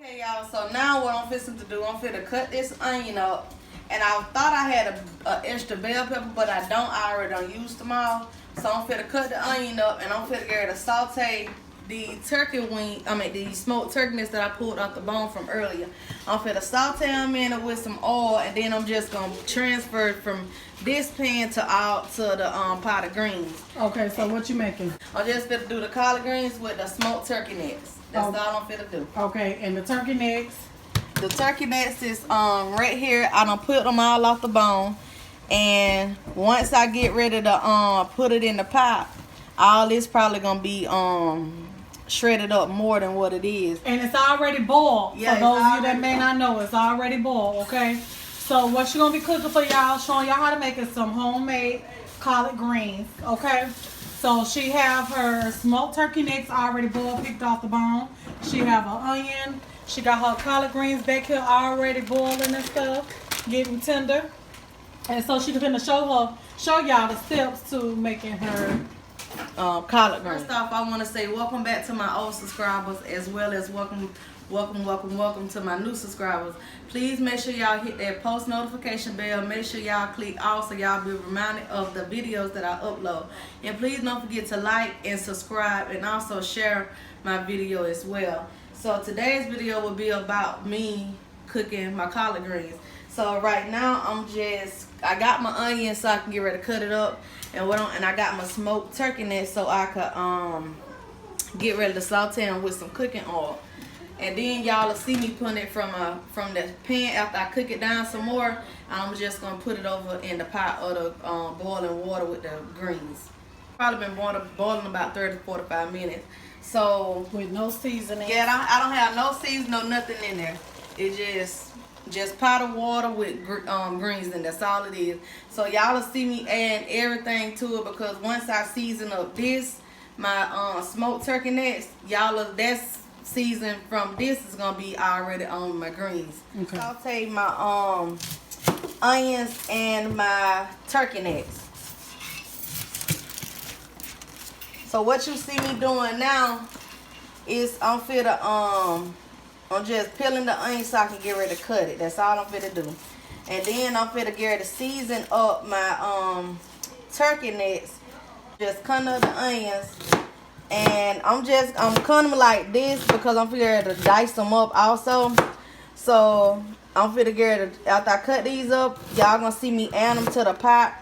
Okay, y'all, so now what I'm fixing to do, I'm finna cut this onion up. And I thought I had a extra bell pepper, but I don't. I already done used them all. So I'm finna cut the onion up, and I'm finna get ready to saute the the smoked turkey necks that I pulled off the bone from earlier. I'm finna saute them in it with some oil, and then I'm just gonna transfer it from this pan to the pot of greens. Okay, so what you making? I'm just finna do the collard greens with the smoked turkey necks. That's all I'm finna do. Okay, and the turkey necks? The turkey necks is right here. I done put them all off the bone. And once I get ready to put it in the pot, all this probably gonna be shredded up more than what it is. And it's already boiled. Yeah, for those of you that may not know, it's already boiled, okay? So what you're gonna be cooking for y'all, showing y'all how to make is some homemade collard greens, okay? So she have her smoked turkey necks already boiled, picked off the bone. She have her onion. She got her collard greens back here already boiling and stuff, getting tender. And so she's gonna show y'all the steps to making her collard greens. First off, I want to say welcome back to my old subscribers, as well as welcome to my new subscribers. Please make sure y'all hit that post notification bell. Make sure y'all click all so y'all be reminded of the videos that I upload. And please don't forget to like and subscribe, and also share my video as well. So today's video will be about me cooking my collard greens. So right now I got my onions so I can get ready to cut it up, and I got my smoked turkey necks so I could get ready to saute them with some cooking oil. And then y'all will see me putting it from the pan after I cook it down some more. I'm just gonna put it over in the pot of the boiling water with the greens. Probably been boiling about 30 to 45 minutes. So with no seasoning. Yeah, I don't have no seasoning, no nothing in there. It's just pot of water with greens, and that's all it is. So y'all will see me add everything to it, because once I season up my smoked turkey necks, that's season from this is gonna be already on my greens. Okay. I'll take my onions and my turkey necks. So what you see me doing now is I'm just peeling the onion so I can get ready to cut it. That's all I'm finna do. And then I'm finna get ready to season up my turkey necks. Just cutting up the onions. And I'm cutting them like this because I'm finna get ready to dice them up also. So I'm finna get ready to, after I cut these up, y'all gonna see me add them to the pot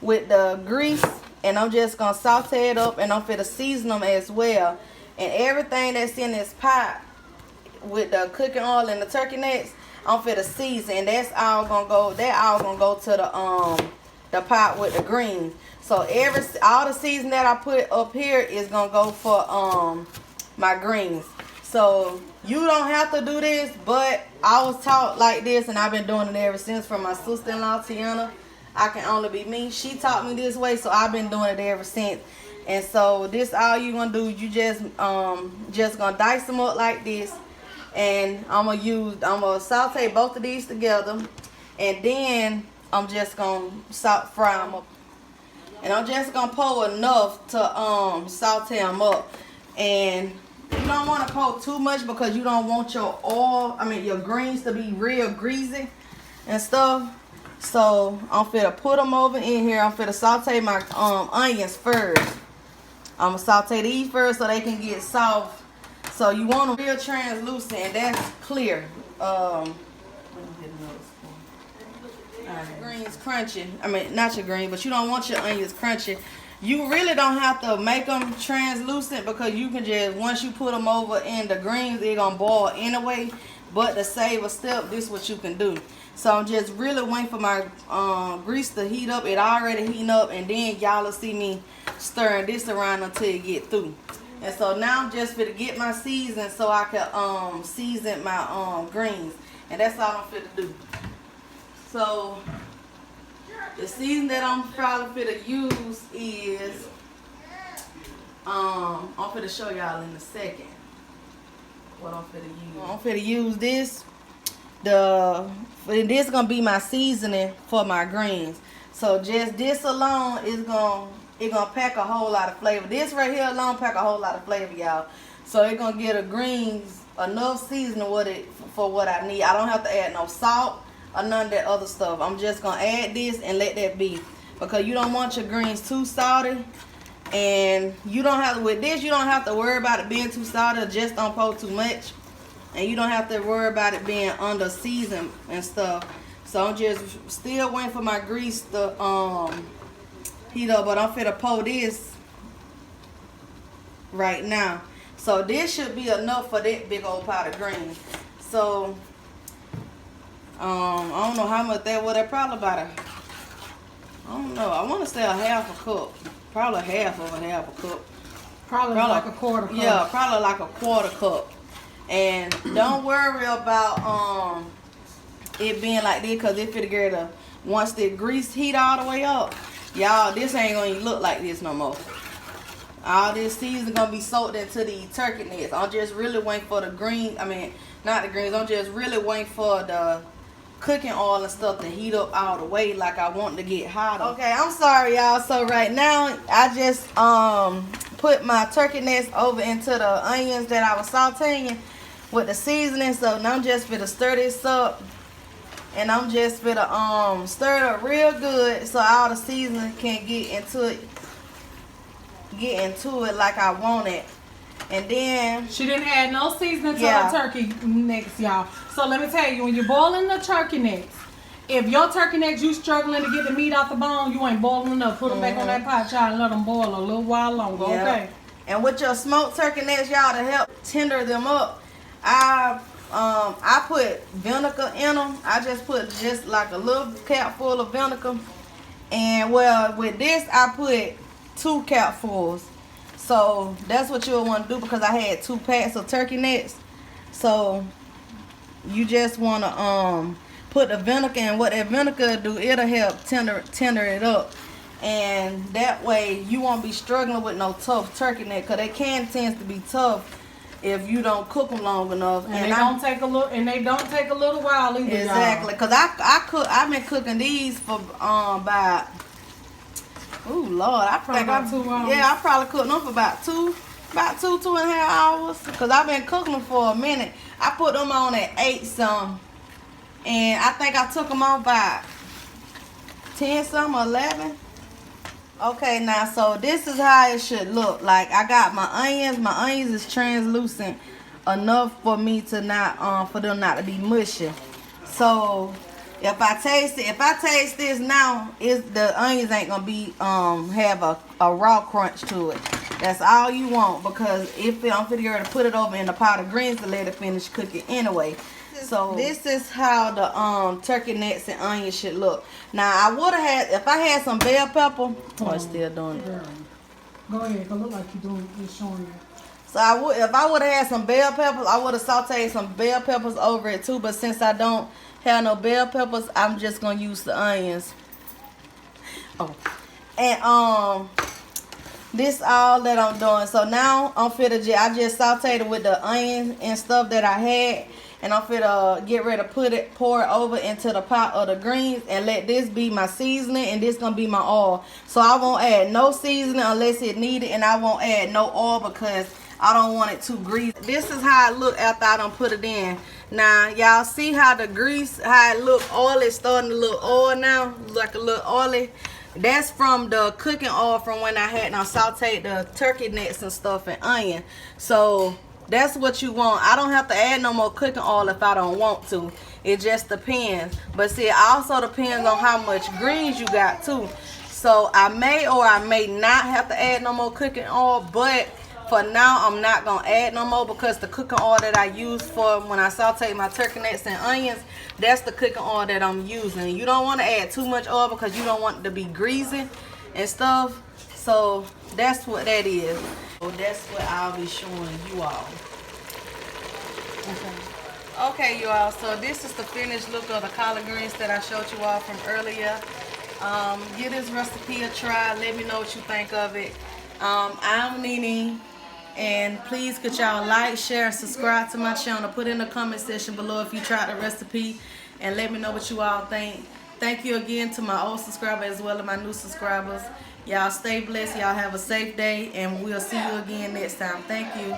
with the grease. And I'm just gonna saute it up, and I'm finna season them as well. And everything that's in this pot with the cooking oil and the turkey necks, I'm finna season. And that's all gonna go. That all gonna go to the pot with the greens. So all the seasoning that I put up here is gonna go for my greens. So you don't have to do this, but I was taught like this, and I've been doing it ever since from my sister-in-law Tiana. I Can Only Be Me. She taught me this way, so I've been doing it ever since. And so this all you gonna do, you just gonna dice them up like this, and I'm gonna saute both of these together, and then I'm just gonna fry them up. And I'm just gonna pour enough to saute them up. And you don't want to pour too much because you don't want your greens to be real greasy and stuff. So I'm finna put them over in here. I'm finna saute my onions first. I'm gonna saute these first so they can get soft. So you want them real translucent, and that's clear. Greens crunchy. I mean, not your green, but you don't want your onions crunchy. You really don't have to make them translucent, because you can just, once you put them over in the greens, they're gonna boil anyway. But to save a step, this is what you can do. So I'm just really waiting for my grease to heat up. It already heating up, and then y'all will see me stirring this around until it get through. And so now I'm just finna get my season so I can season my greens. And that's all I'm finna do. So the season that I'm probably finna use is I'm finna show y'all in a second what I'm finna use. I'm finna use this. This is gonna be my seasoning for my greens. So just this alone is gonna pack a whole lot of flavor. This right here alone pack a whole lot of flavor, y'all. So it's gonna get the greens enough seasoning for what I need. I don't have to add no salt or none of that other stuff. I'm just gonna add this and let that be, because you don't want your greens too salty. And you don't have to, with this, you don't have to worry about it being too salty, or just don't pour too much. And you don't have to worry about it being under seasoned and stuff. So I'm just still waiting for my grease to heat up, but I'm finna pour this right now. So this should be enough for that big old pot of greens. So I don't know how much that would have, probably about a, I don't know, I want to say a half a cup. Probably half of a half a cup. Probably like a quarter cup. Yeah, probably like a quarter cup. And don't worry about it being like this, because if it get a, once the grease heat all the way up, y'all, this ain't gonna look like this no more. All this season gonna be soaked into the turkey necks. I'm just really waiting for the green, I mean, not the greens, I'm just really waiting for the cooking oil and stuff to heat up all the way, like I want to get hotter. Okay, I'm sorry y'all. So right now I just put my turkey necks over into the onions that I was sauteing with the seasoning. So now I'm just gonna stir this up, and I'm just gonna stir it up real good so all the seasoning can get into it like I want it. And then she didn't add no seasoning to her turkey necks, y'all. So let me tell you, when you're boiling the turkey necks, if your turkey necks you struggling to get the meat off the bone, you ain't boiling enough. Put them back on that pot, y'all, and let them boil a little while longer. Okay. And with your smoked turkey necks, y'all, to help tender them up, I put vinegar in them. I just put just like a little cap full of vinegar. And well, with this I put 2 capfuls. So that's what you'll want to do, because I had 2 packs of turkey necks. So you just want to put the vinegar, and what that vinegar do, it'll help tender it up. And that way you won't be struggling with no tough turkey neck, because they can tend to be tough if you don't cook them long enough. And they don't take a little while either. Exactly, because I've been cooking these for about, oh Lord, I probably cooked them for about two and a half hours, because I've been cooking them for a minute. I put them on at 8 some, and I think I took them on by 10 some or 11. Okay, now so this is how it should look. Like, I got my onions. My onions is translucent enough for me to not for them not to be mushy. So if I taste this now, the onions ain't gonna be have a raw crunch to it. That's all you want, because if I'm finna to put it over in the pot of greens to let it finish cooking anyway. So this is how the turkey necks and onions should look. Now I would have had, if I had some bell pepper. Oh, it's still doing it. Go ahead. It look like you're doing. It's showing you. So if I would have had some bell peppers, I would have sauteed some bell peppers over it too. But since I don't have no bell peppers, I'm just gonna use the onions. Oh, and this all that I'm doing. So now I'm finna I just sauteed it with the onion and stuff that I had, and I'm finna get ready to pour it over into the pot of the greens, and let this be my seasoning, and this gonna be my oil. So I won't add no seasoning unless it needed, and I won't add no oil because I don't want it too greasy. This is how it look after I done put it in. Now y'all see how the grease, how it look oily, starting to look oil now, like a little oily. That's from the cooking oil from when I had sauteed the turkey necks and stuff and onion. So that's what you want. I don't have to add no more cooking oil if I don't want to. It just depends. But see, it also depends on how much greens you got too. So I may or I may not have to add no more cooking oil, but for now I'm not gonna add no more, because the cooking oil that I use for when I saute my turkey necks and onions, that's the cooking oil that I'm using. You don't want to add too much oil because you don't want it to be greasy and stuff. So that's what that is. So that's what I'll be showing you all. Okay, you all. So this is the finished look of the collard greens that I showed you all from earlier. Give this recipe a try. Let me know what you think of it. I'm Nene, and please could y'all like, share, and subscribe to my channel. Put in the comment section below if you tried the recipe, and let me know what you all think. Thank you again to my old subscribers as well as my new subscribers. Y'all stay blessed. Y'all have a safe day, and we'll see you again next time. Thank you.